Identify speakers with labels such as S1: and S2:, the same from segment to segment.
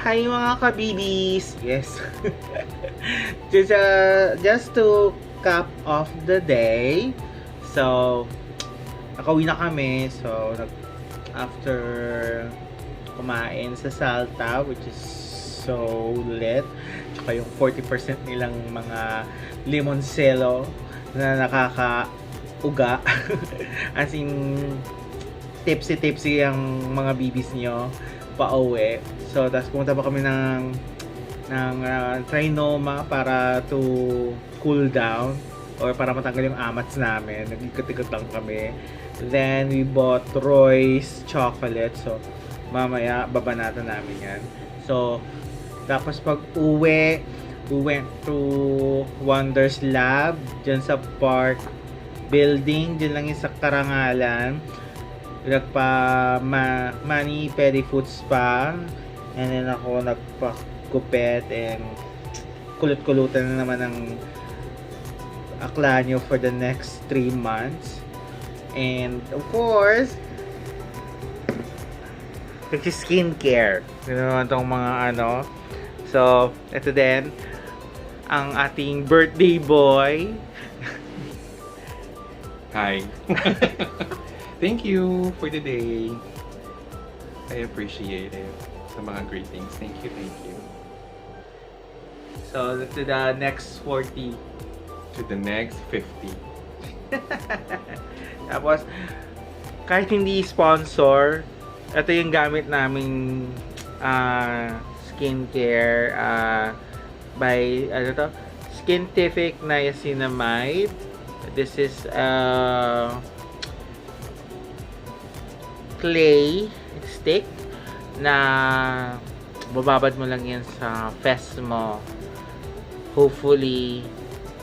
S1: Hi mga kabibis! Yes. Just to cap off the day. So, nakauwi na kami. So, after kumain sa Salta, which is so lit. Tsaka yung 40% nilang mga limoncello na nakaka-uga. As in, tipsy-tipsy ang mga bibis nyo pa-uwi. So, tapos pumunta pa kami ng Trinoma para to cool down or para matanggal yung amats namin. Nag-ikot-ikot lang kami. Then, we bought Roy's chocolate. So, mamaya, babanatan namin yan. So, tapos pag uwi, we went to Wonders Lab dyan sa park building. Dyan lang yung sa Karangalan. Mani Pedi Food Spa. And then ako nagpagupit and kulot-kulutan na naman ng akla nyo for the next 3 months. And of course, skincare. Yun naman itong mga ano. So, ito din ang ating birthday boy.
S2: Hi. Thank you for the day. I appreciate it. Sa mga greetings. Thank you, thank you.
S1: So, to the next 40.
S2: To the next 50.
S1: Tapos, kahit hindi sponsor, ito yung gamit naming skincare by, ano to? Skintific Niacinamide. This is clay stick na bababad mo lang yan sa face mo. Hopefully,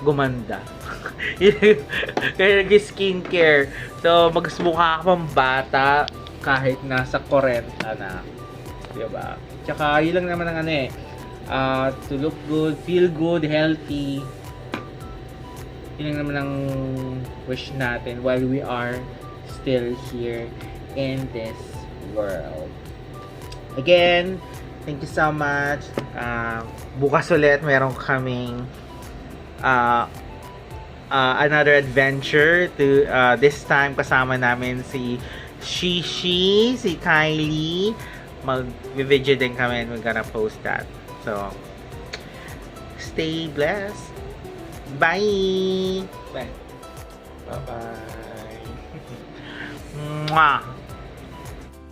S1: gumanda. Kaya nag-skincare. So, magmukha ka pang bata kahit nasa 40 na. Diba? Tsaka, yun lang naman ang ano eh. To look good, feel good, healthy. Yun lang naman ang wish natin while we are still here in this world. Again, thank you so much. Bukas ulit meron kaming another adventure to this time kasama namin si Shishi, si Kylie. Mag-video din kami and we're gonna post that. So, stay blessed. Bye! Bye.
S2: Bye-bye.
S1: Mwah!